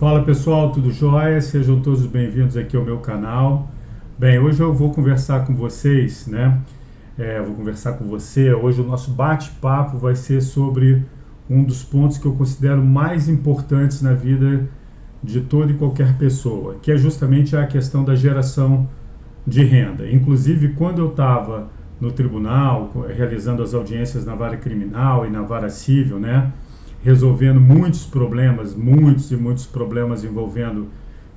Fala pessoal, tudo jóia? Sejam todos bem-vindos aqui ao meu canal. Bem, hoje eu vou conversar com vocês, né? Vou conversar com você. Hoje o nosso bate-papo vai ser sobre um dos pontos que eu considero mais importantes na vida de toda e qualquer pessoa, que é justamente a questão da geração de renda. Inclusive, quando eu estava no tribunal, realizando as audiências na vara criminal e na vara civil, né? Resolvendo muitos e muitos problemas envolvendo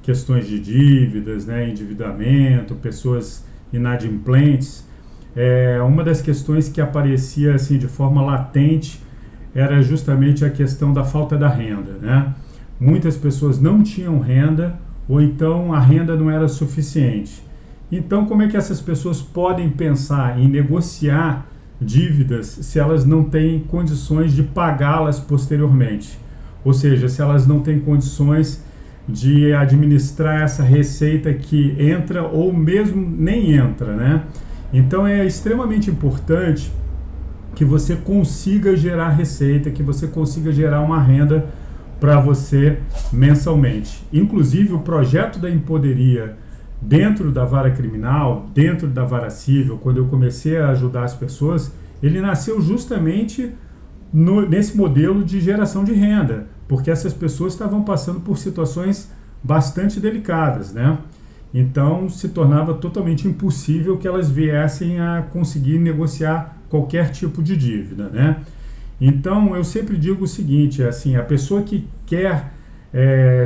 questões de dívidas, né, endividamento, pessoas inadimplentes. Uma das questões que aparecia assim de forma latente era justamente a questão da falta da renda, né? Muitas pessoas não tinham renda ou então a renda não era suficiente. Então, como é que essas pessoas podem pensar em negociar dívidas se elas não têm condições de pagá-las posteriormente? Ou seja, se elas não têm condições de administrar essa receita que entra ou mesmo nem entra, né? Então é extremamente importante que você consiga gerar receita, que você consiga gerar uma renda para você mensalmente. Inclusive o projeto da Empoderia dentro da vara criminal, dentro da vara civil, quando eu comecei a ajudar as pessoas, ele nasceu justamente nesse modelo de geração de renda, porque essas pessoas estavam passando por situações bastante delicadas, né? Então se tornava totalmente impossível que elas viessem a conseguir negociar qualquer tipo de dívida, né? Então eu sempre digo o seguinte, assim, a pessoa que quer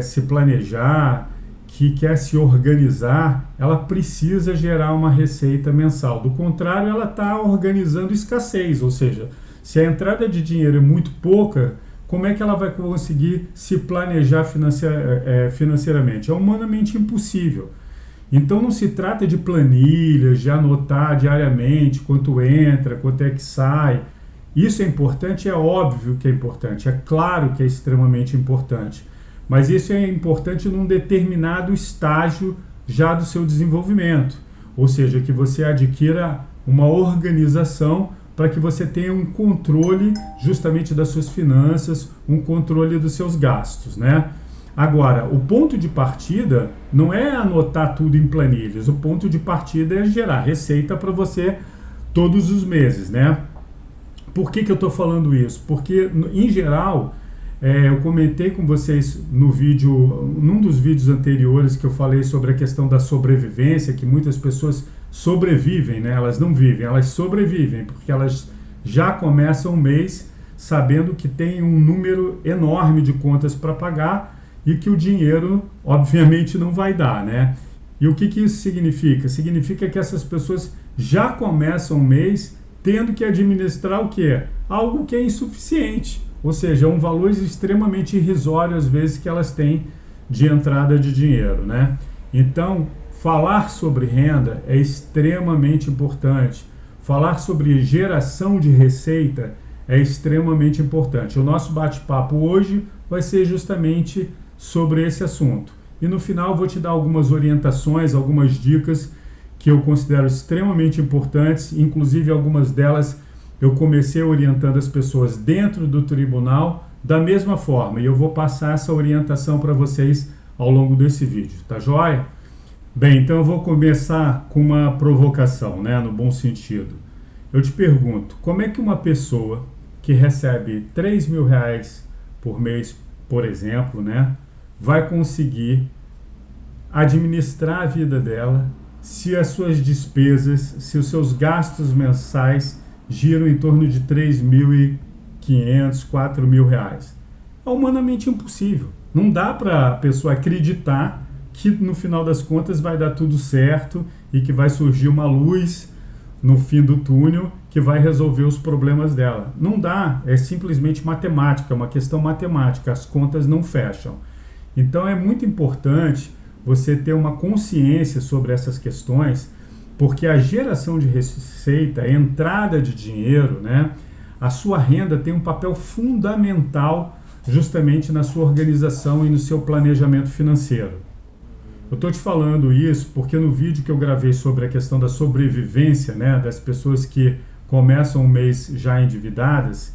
se planejar, que quer se organizar, ela precisa gerar uma receita mensal. Do contrário, ela está organizando escassez, ou seja, se a entrada de dinheiro é muito pouca, como é que ela vai conseguir se planejar financeiramente? É humanamente impossível. Então não se trata de planilhas, de anotar diariamente quanto entra, quanto é que sai. Isso é importante, é óbvio que é importante, é claro que é extremamente importante. Mas isso é importante num determinado estágio já do seu desenvolvimento. Ou seja, que você adquira uma organização para que você tenha um controle justamente das suas finanças, um controle dos seus gastos, né? Agora, o ponto de partida não é anotar tudo em planilhas. O ponto de partida é gerar receita para você todos os meses, né? Por que eu estou falando isso? Porque, em geral, eu comentei com vocês num dos vídeos anteriores que eu falei sobre a questão da sobrevivência, que muitas pessoas sobrevivem, né? Elas não vivem, elas sobrevivem, porque elas já começam o mês sabendo que tem um número enorme de contas para pagar e que o dinheiro, obviamente, não vai dar, né? E o que isso significa? Significa que essas pessoas já começam o mês tendo que administrar o quê? Algo que é insuficiente. Ou seja, um valor extremamente irrisório, às vezes, que elas têm de entrada de dinheiro, né? Então, falar sobre renda é extremamente importante. Falar sobre geração de receita é extremamente importante. O nosso bate-papo hoje vai ser justamente sobre esse assunto. E no final vou te dar algumas orientações, algumas dicas que eu considero extremamente importantes, inclusive algumas delas eu comecei orientando as pessoas dentro do tribunal da mesma forma, e eu vou passar essa orientação para vocês ao longo desse vídeo, tá joia? Bem, então eu vou começar com uma provocação, né, no bom sentido. Eu te pergunto, como é que uma pessoa que recebe R$ 3.000 por mês, por exemplo, né, vai conseguir administrar a vida dela se as suas despesas, se os seus gastos mensais giram em torno de R$ 3.500, R$ 4.000. É humanamente impossível. Não dá para a pessoa acreditar que no final das contas vai dar tudo certo e que vai surgir uma luz no fim do túnel que vai resolver os problemas dela. Não dá, é simplesmente matemática, é uma questão matemática, as contas não fecham. Então é muito importante você ter uma consciência sobre essas questões, porque a geração de receita, a entrada de dinheiro, né, a sua renda tem um papel fundamental justamente na sua organização e no seu planejamento financeiro. Eu estou te falando isso porque no vídeo que eu gravei sobre a questão da sobrevivência, né, das pessoas que começam o mês já endividadas,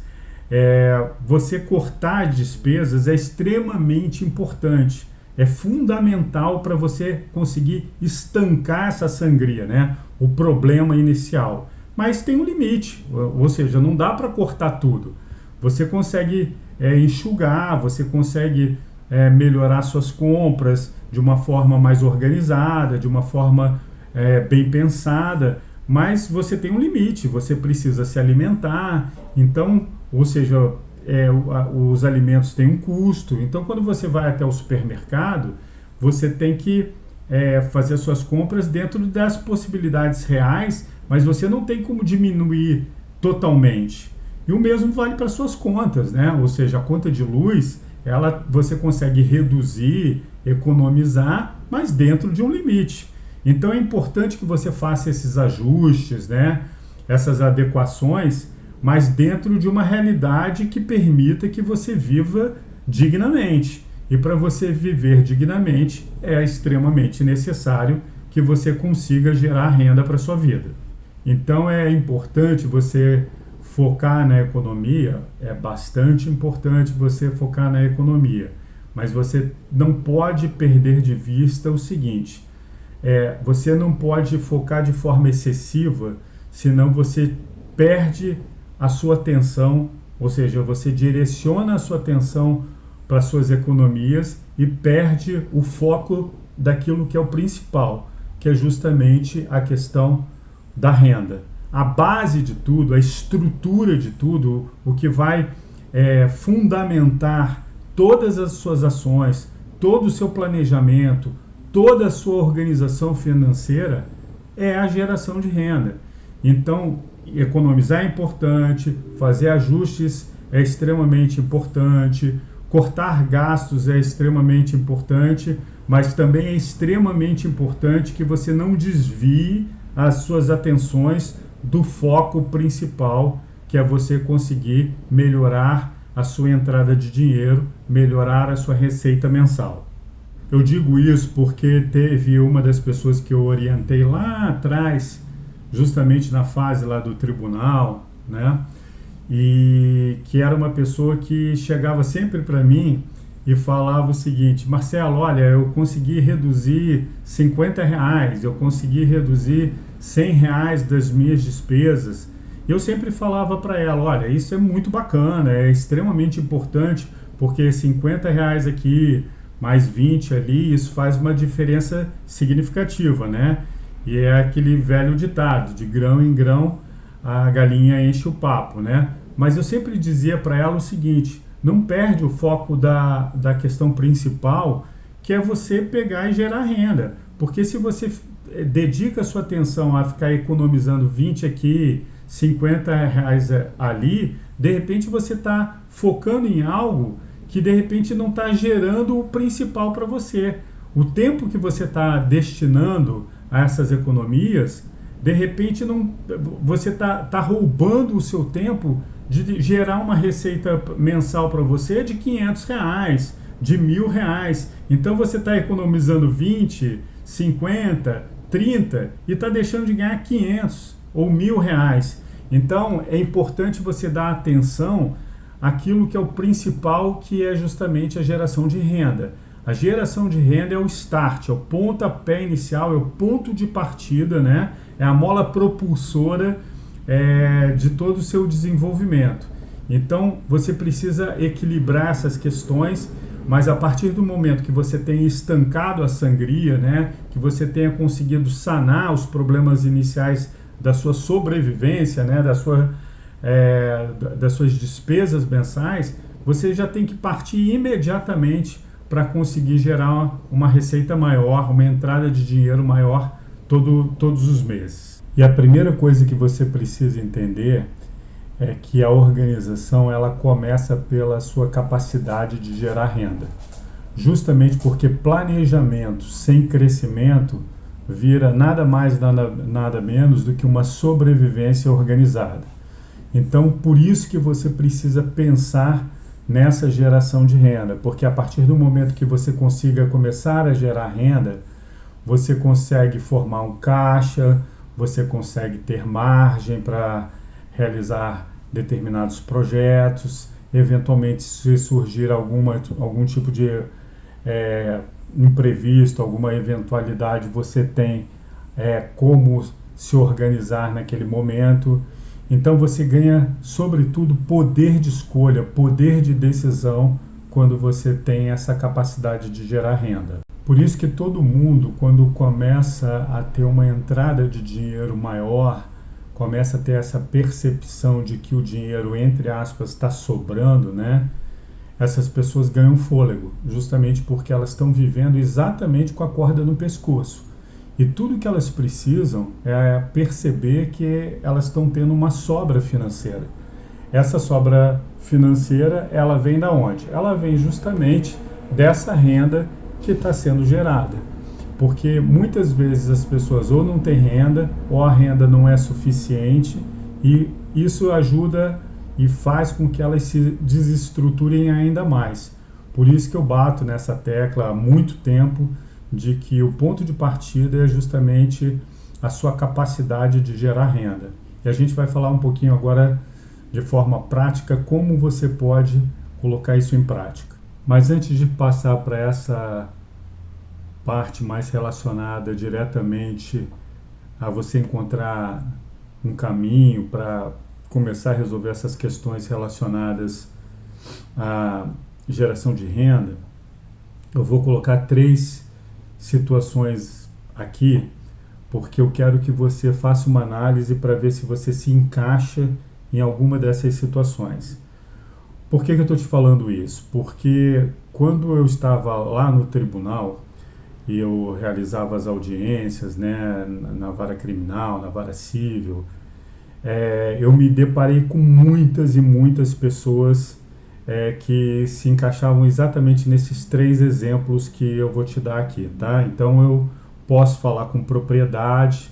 você cortar despesas é extremamente importante. é fundamental para você conseguir estancar essa sangria, né? O problema inicial. Mas tem um limite, ou seja, não dá para cortar tudo. Você consegue enxugar, você consegue melhorar suas compras de uma forma mais organizada, de uma forma bem pensada, mas você tem um limite, você precisa se alimentar, então, ou seja, os alimentos têm um custo, então quando você vai até o supermercado, você tem que fazer suas compras dentro das possibilidades reais, mas você não tem como diminuir totalmente. E o mesmo vale para suas contas, né? Ou seja, a conta de luz, você consegue reduzir, economizar, mas dentro de um limite. Então é importante que você faça esses ajustes, né? Essas adequações, mas dentro de uma realidade que permita que você viva dignamente. E para você viver dignamente, é extremamente necessário que você consiga gerar renda para a sua vida. Então é importante você focar na economia, é bastante importante você focar na economia, mas você não pode perder de vista o seguinte, você não pode focar de forma excessiva, senão você perde a sua atenção, ou seja, você direciona a sua atenção para suas economias e perde o foco daquilo que é o principal, que é justamente a questão da renda. A base de tudo, a estrutura de tudo, o que vai fundamentar todas as suas ações, todo o seu planejamento, toda a sua organização financeira é a geração de renda. Então, economizar é importante, fazer ajustes é extremamente importante, cortar gastos é extremamente importante, mas também é extremamente importante que você não desvie as suas atenções do foco principal, que é você conseguir melhorar a sua entrada de dinheiro, melhorar a sua receita mensal. Eu digo isso porque teve uma das pessoas que eu orientei lá atrás, justamente na fase lá do tribunal, né? E que era uma pessoa que chegava sempre para mim e falava o seguinte: Marcelo, olha, eu consegui reduzir R$ 50, eu consegui reduzir R$ 100 das minhas despesas. Eu sempre falava para ela, olha, isso é muito bacana, é extremamente importante, porque R$ 50 aqui, mais 20 ali, isso faz uma diferença significativa, né? E é aquele velho ditado, de grão em grão a galinha enche o papo, né? Mas eu sempre dizia para ela o seguinte: não perde o foco da questão principal, que é você pegar e gerar renda. Porque se você dedica a sua atenção a ficar economizando 20 aqui, R$ 50 ali, de repente você está focando em algo que de repente não está gerando o principal para você. O tempo que você está destinando a essas economias, de repente você está roubando o seu tempo de gerar uma receita mensal para você de R$ 500, de R$ 1.000. Então você está economizando 20, 50, 30 e está deixando de ganhar 500 ou R$ 1.000. Então é importante você dar atenção àquilo que é o principal, que é justamente a geração de renda. A geração de renda é o start, é o pontapé inicial, é o ponto de partida, né? É a mola propulsora de todo o seu desenvolvimento. Então, você precisa equilibrar essas questões, mas a partir do momento que você tenha estancado a sangria, né? Que você tenha conseguido sanar os problemas iniciais da sua sobrevivência, né? Das suas despesas mensais, você já tem que partir imediatamente para conseguir gerar uma receita maior, uma entrada de dinheiro maior todos os meses. E a primeira coisa que você precisa entender é que a organização ela começa pela sua capacidade de gerar renda. Justamente porque planejamento sem crescimento vira nada mais, nada menos do que uma sobrevivência organizada. Então, por isso que você precisa pensar nessa geração de renda, porque a partir do momento que você consiga começar a gerar renda, você consegue formar um caixa, você consegue ter margem para realizar determinados projetos, eventualmente se surgir algum tipo de imprevisto, alguma eventualidade, você tem como se organizar naquele momento. Então você ganha, sobretudo, poder de escolha, poder de decisão quando você tem essa capacidade de gerar renda. Por isso que todo mundo, quando começa a ter uma entrada de dinheiro maior, começa a ter essa percepção de que o dinheiro, entre aspas, está sobrando, né? Essas pessoas ganham fôlego, justamente porque elas estão vivendo exatamente com a corda no pescoço. E tudo que elas precisam é perceber que elas estão tendo uma sobra financeira. Essa sobra financeira, ela vem da onde? Ela vem justamente dessa renda que está sendo gerada. Porque muitas vezes as pessoas ou não têm renda, ou a renda não é suficiente, e isso ajuda e faz com que elas se desestruturem ainda mais. Por isso que eu bato nessa tecla há muito tempo, de que o ponto de partida é justamente a sua capacidade de gerar renda. E a gente vai falar um pouquinho agora de forma prática como você pode colocar isso em prática. Mas antes de passar para essa parte mais relacionada diretamente a você encontrar um caminho para começar a resolver essas questões relacionadas à geração de renda, eu vou colocar 3 situações aqui, porque eu quero que você faça uma análise para ver se você se encaixa em alguma dessas situações. Por que eu estou te falando isso? Porque quando eu estava lá no tribunal e eu realizava as audiências, né, na vara criminal, na vara civil, eu me deparei com muitas e muitas pessoas que se encaixavam exatamente nesses 3 exemplos que eu vou te dar aqui, tá? Então eu posso falar com propriedade,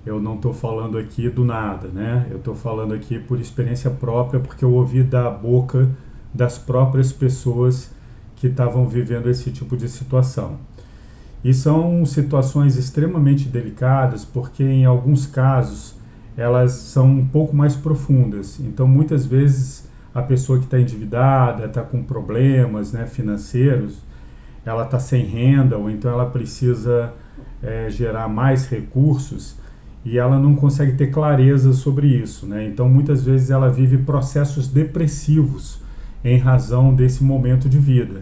eu não estou falando aqui do nada, né? Eu estou falando aqui por experiência própria, porque eu ouvi da boca das próprias pessoas que estavam vivendo esse tipo de situação. E são situações extremamente delicadas, porque em alguns casos elas são um pouco mais profundas. Então muitas vezes a pessoa que está endividada, está com problemas, né, financeiros, ela está sem renda, ou então ela precisa gerar mais recursos e ela não consegue ter clareza sobre isso, né? Então muitas vezes ela vive processos depressivos em razão desse momento de vida.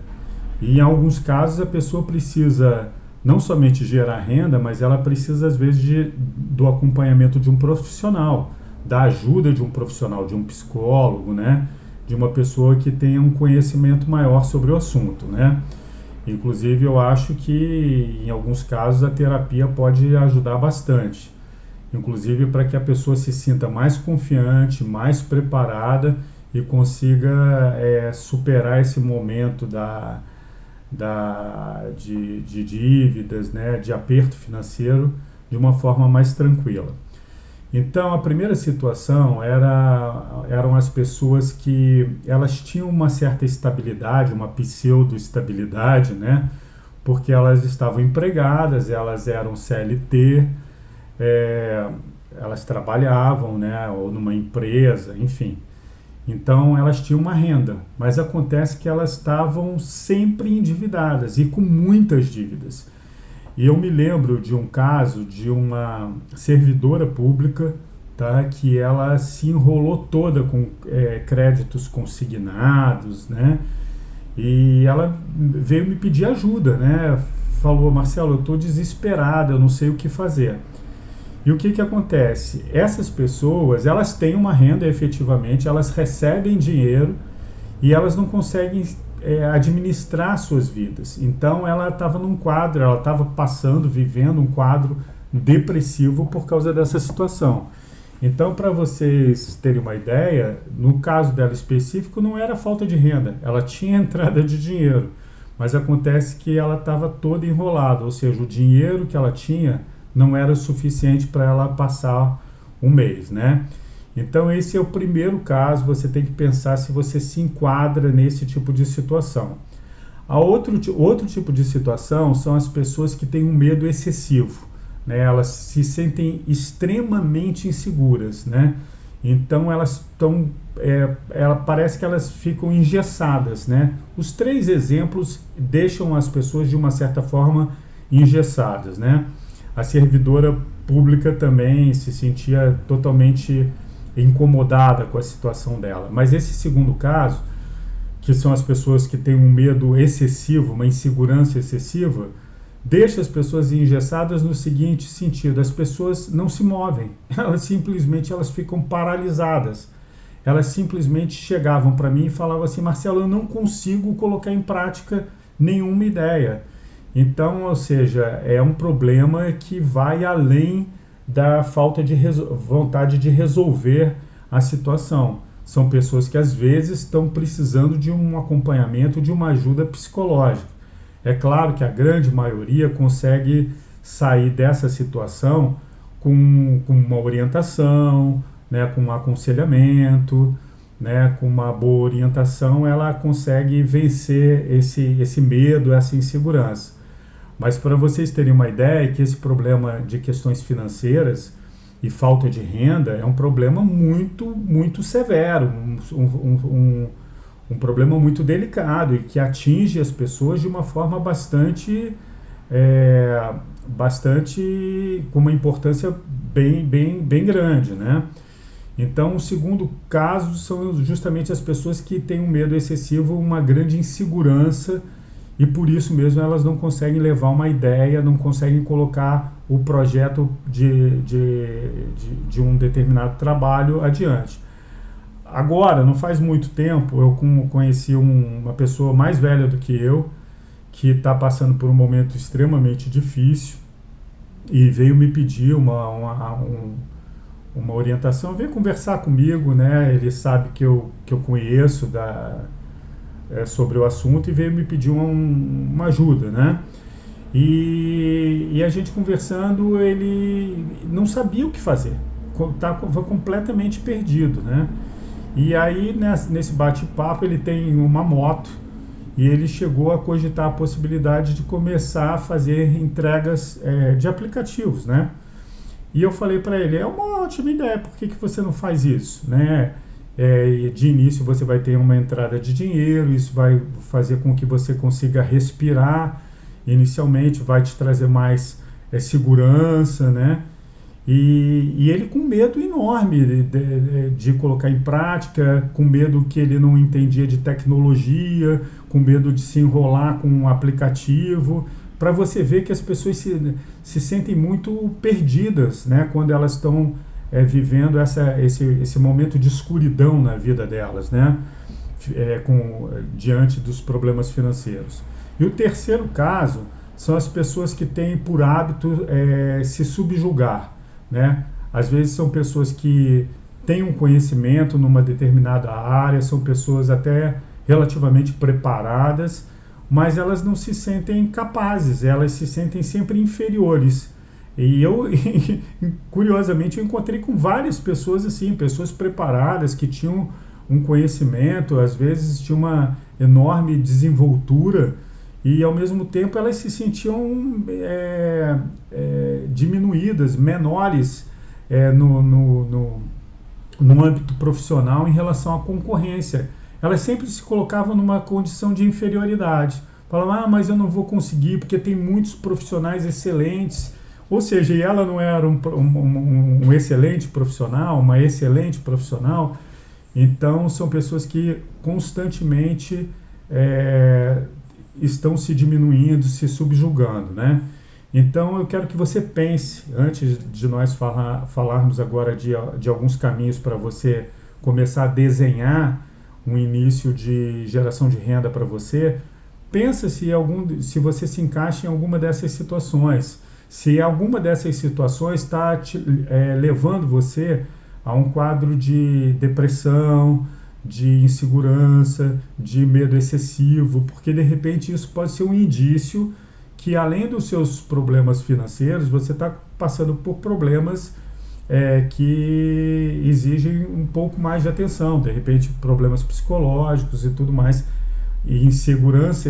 E em alguns casos a pessoa precisa não somente gerar renda, mas ela precisa às vezes do acompanhamento de um profissional, da ajuda de um profissional, de um psicólogo, né? De uma pessoa que tenha um conhecimento maior sobre o assunto, né? Inclusive eu acho que em alguns casos a terapia pode ajudar bastante, inclusive para que a pessoa se sinta mais confiante, mais preparada e consiga superar esse momento de dívidas, né, de aperto financeiro de uma forma mais tranquila. Então a primeira situação eram as pessoas que elas tinham uma certa estabilidade, uma pseudo-estabilidade, né? Porque elas estavam empregadas, elas eram CLT, elas trabalhavam, né? Ou numa empresa, enfim. Então elas tinham uma renda, mas acontece que elas estavam sempre endividadas e com muitas dívidas. E eu me lembro de um caso de uma servidora pública, tá, que ela se enrolou toda com créditos consignados, né? E ela veio me pedir ajuda, né? Falou: Marcelo, eu estou desesperada, eu não sei o que fazer. E o que acontece? Essas pessoas, elas têm uma renda efetivamente, elas recebem dinheiro e elas não conseguem administrar suas vidas. Então ela estava num quadro, ela estava vivendo um quadro depressivo por causa dessa situação. Então, para vocês terem uma ideia, no caso dela específico, não era falta de renda, ela tinha entrada de dinheiro, mas acontece que ela estava toda enrolada, ou seja, o dinheiro que ela tinha não era suficiente para ela passar um mês, né? Então esse é o primeiro caso, você tem que pensar se você se enquadra nesse tipo de situação. Outro tipo de situação são as pessoas que têm um medo excessivo, né? Elas se sentem extremamente inseguras, né? Então elas estão, parece que elas ficam engessadas, né? Os três exemplos deixam as pessoas de uma certa forma engessadas, né? A servidora pública também se sentia totalmente incomodada com a situação dela. Mas esse segundo caso, que são as pessoas que têm um medo excessivo, uma insegurança excessiva, deixa as pessoas engessadas no seguinte sentido: as pessoas não se movem, elas ficam paralisadas. Elas simplesmente chegavam para mim e falavam assim: Marcelo, eu não consigo colocar em prática nenhuma ideia. Então, ou seja, é um problema que vai além da falta de vontade de resolver a situação. São pessoas que às vezes estão precisando de um acompanhamento, de uma ajuda psicológica. É claro que a grande maioria consegue sair dessa situação com uma orientação, né, com um aconselhamento, né, com uma boa orientação, ela consegue vencer esse medo, essa insegurança. Mas para vocês terem uma ideia, que esse problema de questões financeiras e falta de renda é um problema muito severo, um problema muito delicado e que atinge as pessoas de uma forma bastante com uma importância bem grande, né? Então, o segundo caso são justamente as pessoas que têm um medo excessivo, uma grande insegurança, e por isso mesmo elas não conseguem levar uma ideia, não conseguem colocar o projeto de um determinado trabalho adiante. Agora, não faz muito tempo, eu conheci uma pessoa mais velha do que eu, que está passando por um momento extremamente difícil e veio me pedir uma orientação, veio conversar comigo, né? Ele sabe que eu conheço sobre o assunto e veio me pedir uma ajuda, né? E a gente conversando, ele não sabia o que fazer, estava completamente perdido, né? E aí, nesse bate-papo, ele tem uma moto e ele chegou a cogitar a possibilidade de começar a fazer entregas de aplicativos, né? E eu falei para ele: é uma ótima ideia, por que você não faz isso, né? De início você vai ter uma entrada de dinheiro, isso vai fazer com que você consiga respirar inicialmente, vai te trazer mais segurança, né? E ele com medo enorme de colocar em prática, com medo que ele não entendia de tecnologia, com medo de se enrolar com um aplicativo, para você ver que as pessoas se sentem muito perdidas, né, quando elas estão vivendo esse momento de escuridão na vida delas, né, diante dos problemas financeiros. E o terceiro caso são as pessoas que têm por hábito se subjugar, né? Às vezes são pessoas que têm um conhecimento numa determinada área, são pessoas até relativamente preparadas, mas elas não se sentem capazes, elas se sentem sempre inferiores. E eu, curiosamente, eu encontrei com várias pessoas assim, pessoas preparadas que tinham um conhecimento, às vezes tinham uma enorme desenvoltura, e ao mesmo tempo elas se sentiam diminuídas, menores no âmbito profissional em relação à concorrência. Elas sempre se colocavam numa condição de inferioridade. Falavam: mas eu não vou conseguir porque tem muitos profissionais excelentes. Ou seja, e ela não era um excelente profissional, uma excelente profissional. Então são pessoas que constantemente estão se diminuindo, se subjugando, né? Então eu quero que você pense, antes de nós falarmos agora de alguns caminhos para você começar a desenhar um início de geração de renda para você, pensa se você se encaixa em alguma dessas situações, se alguma dessas situações está levando você a um quadro de depressão, de insegurança, de medo excessivo, porque de repente isso pode ser um indício que, além dos seus problemas financeiros, você está passando por problemas que exigem um pouco mais de atenção, de repente problemas psicológicos e tudo mais. E insegurança,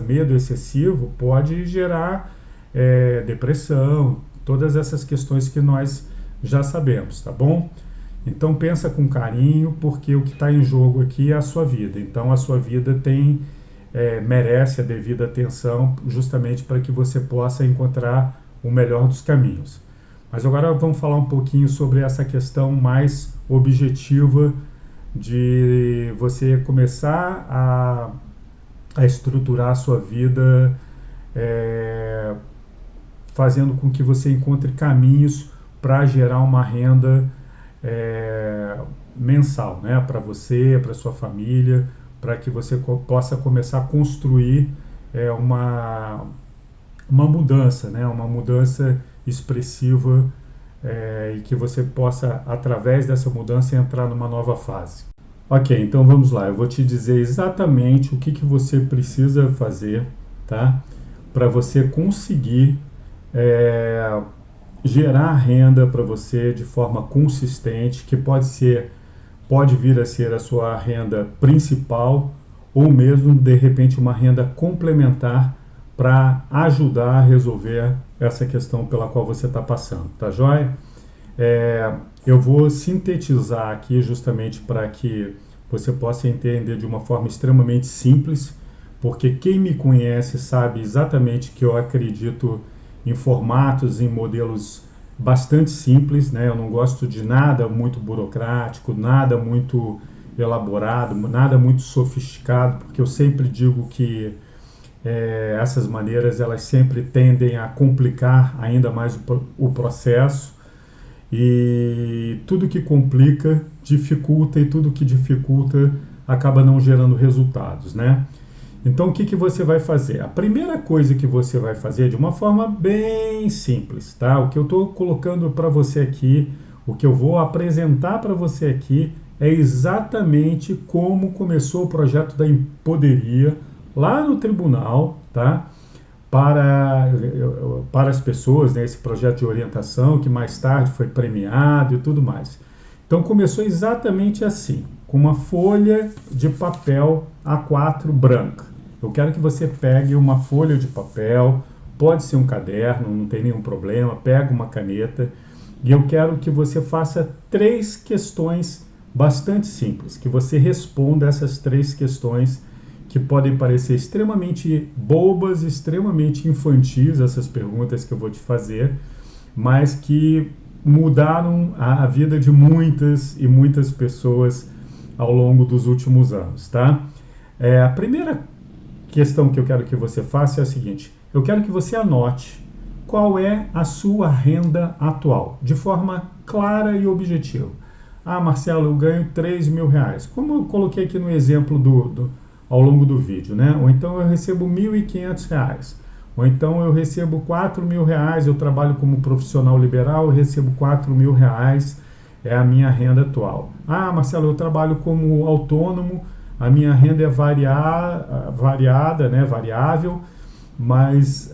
medo excessivo pode gerar depressão, todas essas questões que nós já sabemos, tá bom? Então pensa com carinho, porque o que está em jogo aqui é a sua vida. Então a sua vida merece a devida atenção, justamente para que você possa encontrar o melhor dos caminhos. Mas agora vamos falar um pouquinho sobre essa questão mais objetiva de você começar a estruturar a sua vida, fazendo com que você encontre caminhos para gerar uma renda mensal, né, para você, para sua família, para que você possa começar a construir uma mudança, né, uma mudança expressiva, e que você possa, através dessa mudança, entrar numa nova fase. Ok, então vamos lá, eu vou te dizer exatamente o que você precisa fazer, tá, para você conseguir gerar renda para você de forma consistente, que pode vir a ser a sua renda principal ou mesmo, de repente, uma renda complementar para ajudar a resolver essa questão pela qual você está passando, tá joia? Eu vou sintetizar aqui justamente para que você possa entender de uma forma extremamente simples, porque quem me conhece sabe exatamente que eu acredito em formatos, em modelos bastante simples, né? Eu não gosto de nada muito burocrático, nada muito elaborado, nada muito sofisticado, porque eu sempre digo que essas maneiras elas sempre tendem a complicar ainda mais o processo, e tudo que complica dificulta, e tudo que dificulta acaba não gerando resultados, né? Então o que você vai fazer? A primeira coisa que você vai fazer, de uma forma bem simples, tá? O que eu estou colocando para você aqui, o que eu vou apresentar para você aqui é exatamente como começou o projeto da Empoderia lá no tribunal, tá? Para as pessoas, né? Esse projeto de orientação que mais tarde foi premiado e tudo mais. Então começou exatamente assim, com uma folha de papel A4 branca. Eu quero que você pegue uma folha de papel, pode ser um caderno, não tem nenhum problema, pega uma caneta, e eu quero que você faça 3 questões bastante simples, que você responda essas 3 questões que podem parecer extremamente bobas, extremamente infantis, essas perguntas que eu vou te fazer, mas que mudaram a vida de muitas e muitas pessoas ao longo dos últimos anos, tá? A primeira questão que eu quero que você faça é a seguinte: eu quero que você anote qual é a sua renda atual, de forma clara e objetiva. Ah, Marcelo, eu ganho 3 mil reais, como eu coloquei aqui no exemplo ao longo do vídeo, né? Ou então eu recebo 1.500 reais, ou então eu recebo 4 mil reais, eu trabalho como profissional liberal, eu recebo 4 mil reais, é a minha renda atual. Ah, Marcelo, eu trabalho como autônomo, a minha renda é variada, né, variável, mas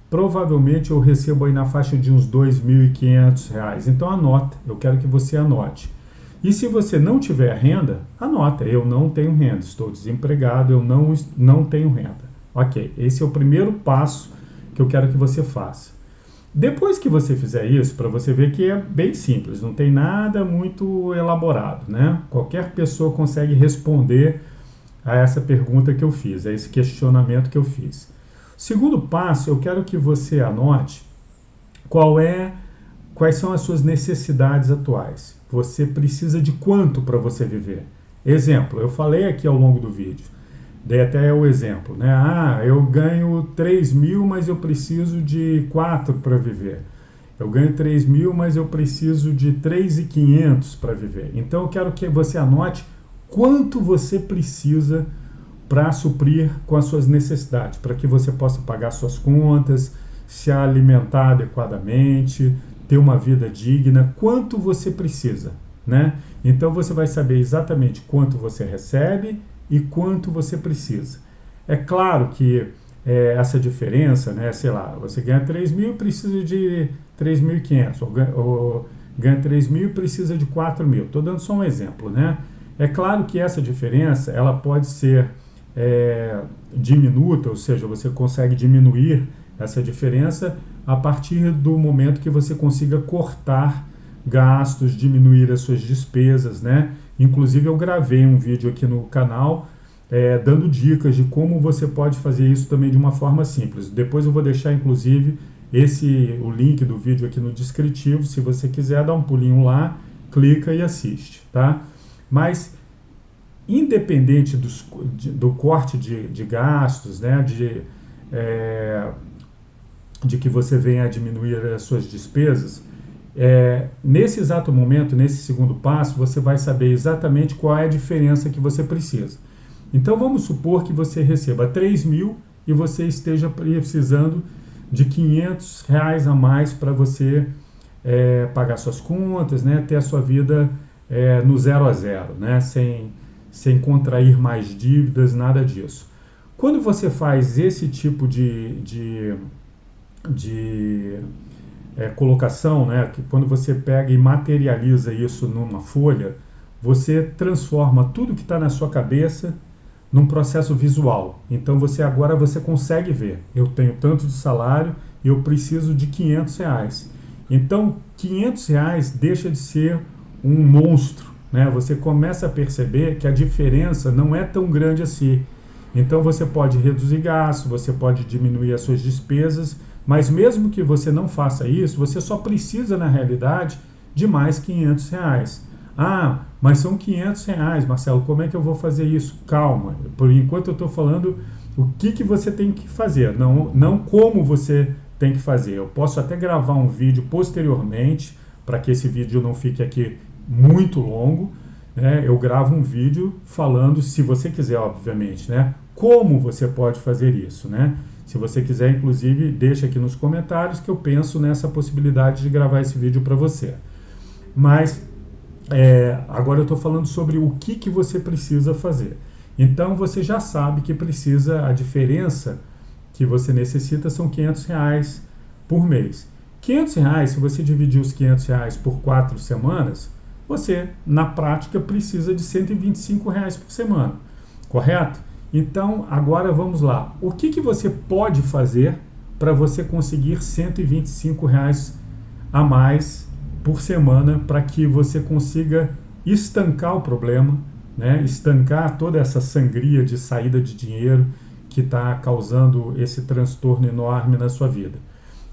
provavelmente eu recebo aí na faixa de uns 2.500 reais. Então anota, eu quero que você anote. E se você não tiver renda, anota, eu não tenho renda, estou desempregado, eu não tenho renda. Ok, esse é o primeiro passo que eu quero que você faça. Depois que você fizer isso, para você ver que é bem simples, não tem nada muito elaborado, né? Qualquer pessoa consegue responder a essa pergunta que eu fiz, a esse questionamento que eu fiz. Segundo passo, eu quero que você anote quais são as suas necessidades atuais. Você precisa de quanto para você viver? Exemplo, eu falei aqui ao longo do vídeo, dei até o exemplo, né? Ah, eu ganho 3 mil, mas eu preciso de 4 para viver. Eu ganho 3 mil, mas eu preciso de 3.500 para viver. Então eu quero que você anote quanto você precisa para suprir com as suas necessidades, para que você possa pagar suas contas, se alimentar adequadamente, ter uma vida digna, quanto você precisa, né? Então você vai saber exatamente quanto você recebe e quanto você precisa. É claro que essa diferença, né, sei lá, você ganha 3 mil e precisa de 3.500, ou ganha 3 mil e precisa de 4 mil. Estou dando só um exemplo, né? É claro que essa diferença ela pode ser diminuta, ou seja, você consegue diminuir essa diferença a partir do momento que você consiga cortar gastos, diminuir as suas despesas, né? Inclusive eu gravei um vídeo aqui no canal dando dicas de como você pode fazer isso também de uma forma simples. Depois eu vou deixar inclusive o link do vídeo aqui no descritivo, se você quiser dar um pulinho lá, clica e assiste, tá? Mas independente do corte de gastos, né, de que você venha a diminuir as suas despesas, nesse exato momento, nesse segundo passo, você vai saber exatamente qual é a diferença que você precisa. Então vamos supor que você receba 3 mil e você esteja precisando de R$ 500 a mais para você pagar suas contas, né, ter a sua vida no 0 a 0, né, sem contrair mais dívidas, nada disso. Quando você faz esse tipo de colocação, né, que quando você pega e materializa isso numa folha, você transforma tudo que está na sua cabeça num processo visual. Então agora você consegue ver, eu tenho tanto de salário e eu preciso de R$ 500. Então R$ 500 deixa de ser um monstro, né? Você começa a perceber que a diferença não é tão grande assim. Então você pode reduzir gastos, você pode diminuir as suas despesas, mas mesmo que você não faça isso, você só precisa na realidade de mais R$ 500. Ah, mas são R$ 500, Marcelo, como é que eu vou fazer isso? Calma, por enquanto eu estou falando o que você tem que fazer, não como você tem que fazer. Eu posso até gravar um vídeo posteriormente, para que esse vídeo não fique aqui muito longo, né? Eu gravo um vídeo falando, se você quiser, obviamente, né? Como você pode fazer isso, né? Se você quiser, inclusive, deixa aqui nos comentários que eu penso nessa possibilidade de gravar esse vídeo para você. Mas agora eu estou falando sobre o que você precisa fazer. Então você já sabe que a diferença que você necessita são R$ 500 por mês. R$ 500, se você dividir os R$ 500 por 4 semanas, você, na prática, precisa de R$ 125 por semana, correto? Então, agora vamos lá. O que você pode fazer para você conseguir R$ 125 a mais por semana, para que você consiga estancar o problema, né? Estancar toda essa sangria de saída de dinheiro que está causando esse transtorno enorme na sua vida?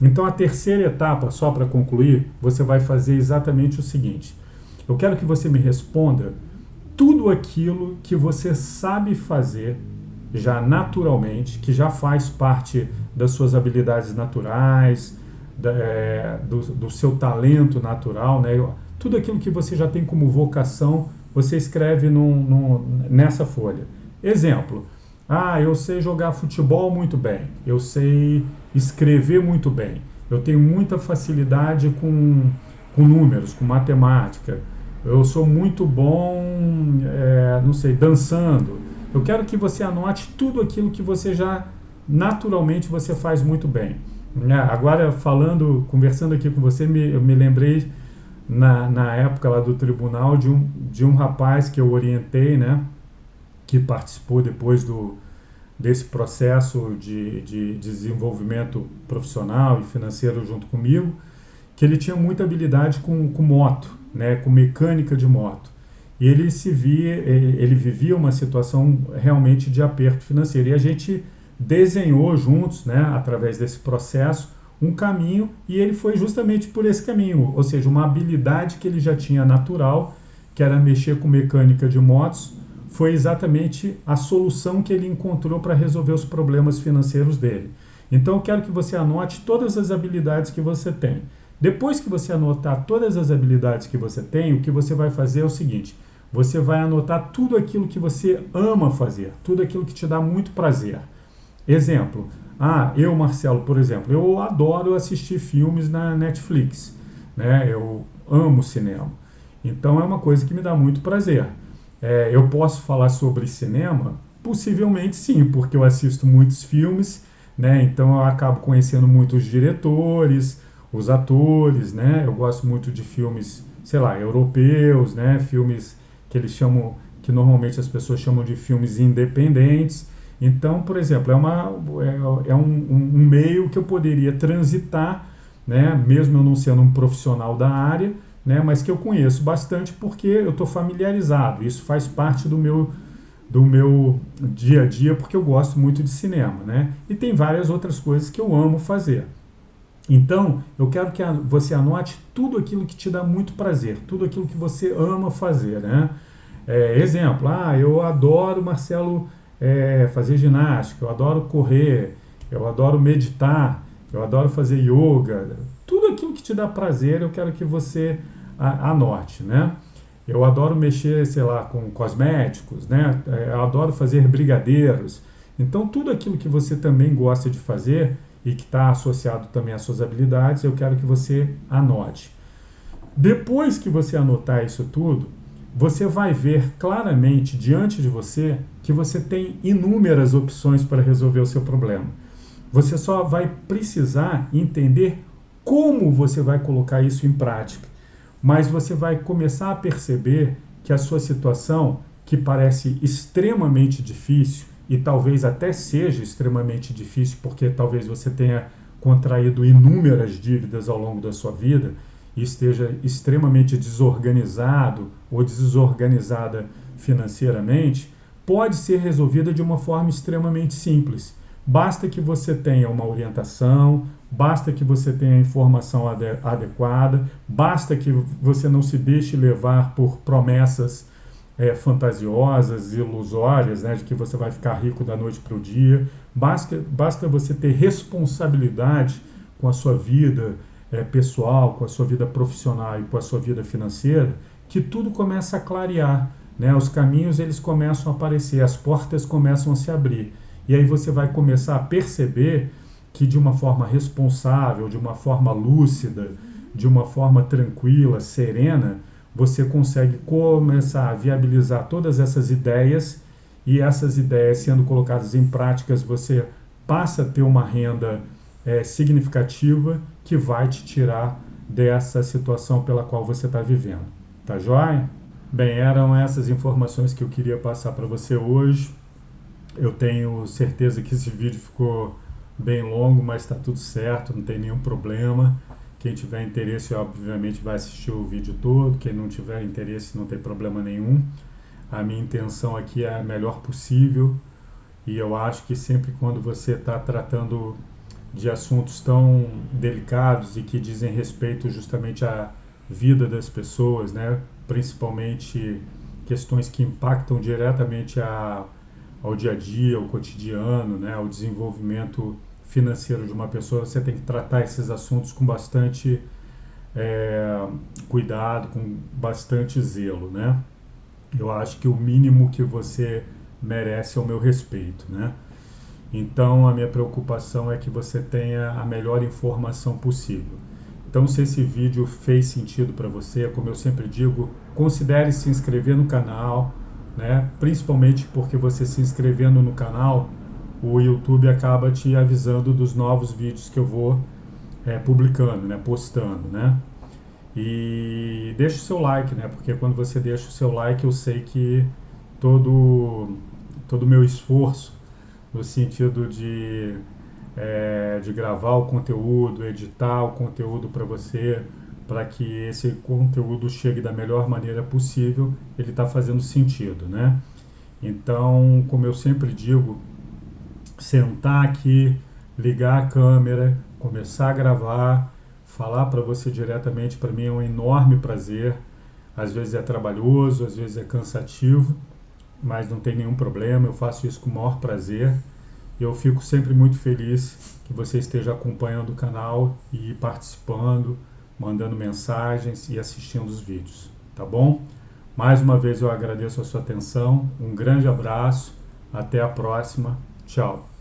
Então, a terceira etapa, só para concluir, você vai fazer exatamente o seguinte. Eu quero que você me responda tudo aquilo que você sabe fazer já naturalmente, que já faz parte das suas habilidades naturais, do seu talento natural, né? Tudo aquilo que você já tem como vocação, você escreve nessa folha. Exemplo, eu sei jogar futebol muito bem, eu sei escrever muito bem, eu tenho muita facilidade com números, com matemática, eu sou muito bom, não sei, dançando. Eu quero que você anote tudo aquilo que você já naturalmente você faz muito bem. Agora conversando aqui com você, eu me lembrei na época lá do tribunal de um rapaz que eu orientei, né, que participou depois desse processo de desenvolvimento profissional e financeiro junto comigo, que ele tinha muita habilidade com moto, né, com mecânica de moto. E ele vivia uma situação realmente de aperto financeiro. E a gente desenhou juntos, né, através desse processo, um caminho, e ele foi justamente por esse caminho, ou seja, uma habilidade que ele já tinha natural, que era mexer com mecânica de motos, foi exatamente a solução que ele encontrou para resolver os problemas financeiros dele. Então eu quero que você anote todas as habilidades que você tem. Depois que você anotar todas as habilidades que você tem, o que você vai fazer é o seguinte: você vai anotar tudo aquilo que você ama fazer, tudo aquilo que te dá muito prazer. Exemplo, eu, Marcelo, por exemplo, eu adoro assistir filmes na Netflix, né? Eu amo cinema, então é uma coisa que me dá muito prazer. Eu posso falar sobre cinema? Possivelmente sim, porque eu assisto muitos filmes, né? Então eu acabo conhecendo muitos diretores, os atores, né? Eu gosto muito de filmes, sei lá, europeus, né? Filmes que eles chamam, que normalmente as pessoas chamam de filmes independentes. Então, por exemplo, é um meio que eu poderia transitar, né? Mesmo eu não sendo um profissional da área, né, mas que eu conheço bastante porque eu estou familiarizado. Isso faz parte do meu dia a dia, porque eu gosto muito de cinema, né? E tem várias outras coisas que eu amo fazer. Então, eu quero que você anote tudo aquilo que te dá muito prazer, tudo aquilo que você ama fazer, né? Exemplo, eu adoro, Marcelo, fazer ginástica, eu adoro correr, eu adoro meditar, eu adoro fazer yoga. Tudo aquilo que te dá prazer, eu quero que você anote, né? Eu adoro mexer, sei lá, com cosméticos, né? Eu adoro fazer brigadeiros. Então, tudo aquilo que você também gosta de fazer e que está associado também às suas habilidades, eu quero que você anote. Depois que você anotar isso tudo, você vai ver claramente diante de você que você tem inúmeras opções para resolver o seu problema. Você só vai precisar entender como você vai colocar isso em prática. Mas você vai começar a perceber que a sua situação, que parece extremamente difícil, e talvez até seja extremamente difícil, porque talvez você tenha contraído inúmeras dívidas ao longo da sua vida e esteja extremamente desorganizado ou desorganizada financeiramente, pode ser resolvida de uma forma extremamente simples. Basta que você tenha uma orientação, basta que você tenha a informação adequada, basta que você não se deixe levar por promessas fantasiosas, ilusórias, né, de que você vai ficar rico da noite para o dia. Basta você ter responsabilidade com a sua vida pessoal, com a sua vida profissional e com a sua vida financeira, que tudo começa a clarear, né? Os caminhos eles começam a aparecer, as portas começam a se abrir. E aí você vai começar a perceber que de uma forma responsável, de uma forma lúcida, de uma forma tranquila, serena, você consegue começar a viabilizar todas essas ideias, e essas ideias sendo colocadas em práticas, você passa a ter uma renda significativa que vai te tirar dessa situação pela qual você está vivendo. Tá joia? Bem, eram essas informações que eu queria passar para você hoje. Eu tenho certeza que esse vídeo ficou bem longo, mas está tudo certo, não tem nenhum problema. Quem tiver interesse, obviamente, vai assistir o vídeo todo. Quem não tiver interesse, não tem problema nenhum. A minha intenção aqui é a melhor possível, e eu acho que sempre quando você está tratando de assuntos tão delicados e que dizem respeito justamente à vida das pessoas, né? Principalmente questões que impactam diretamente ao dia a dia, ao cotidiano, né? Ao desenvolvimento financeiro de uma pessoa, você tem que tratar esses assuntos com bastante cuidado, com bastante zelo, né? Eu acho que o mínimo que você merece é o meu respeito, né? Então, a minha preocupação é que você tenha a melhor informação possível. Então, se esse vídeo fez sentido para você, como eu sempre digo, considere se inscrever no canal, né? Principalmente porque você se inscrevendo no canal, o YouTube acaba te avisando dos novos vídeos que eu vou publicando, né? Postando, né? E deixa o seu like, né? Porque quando você deixa o seu like, eu sei que todo o meu esforço no sentido de gravar o conteúdo, editar o conteúdo para você, para que esse conteúdo chegue da melhor maneira possível, ele está fazendo sentido, né? Então, como eu sempre digo, sentar aqui, ligar a câmera, começar a gravar, falar para você diretamente, para mim é um enorme prazer. Às vezes é trabalhoso, às vezes é cansativo, mas não tem nenhum problema, eu faço isso com o maior prazer. E eu fico sempre muito feliz que você esteja acompanhando o canal e participando, mandando mensagens e assistindo os vídeos, tá bom? Mais uma vez eu agradeço a sua atenção, um grande abraço, até a próxima, tchau!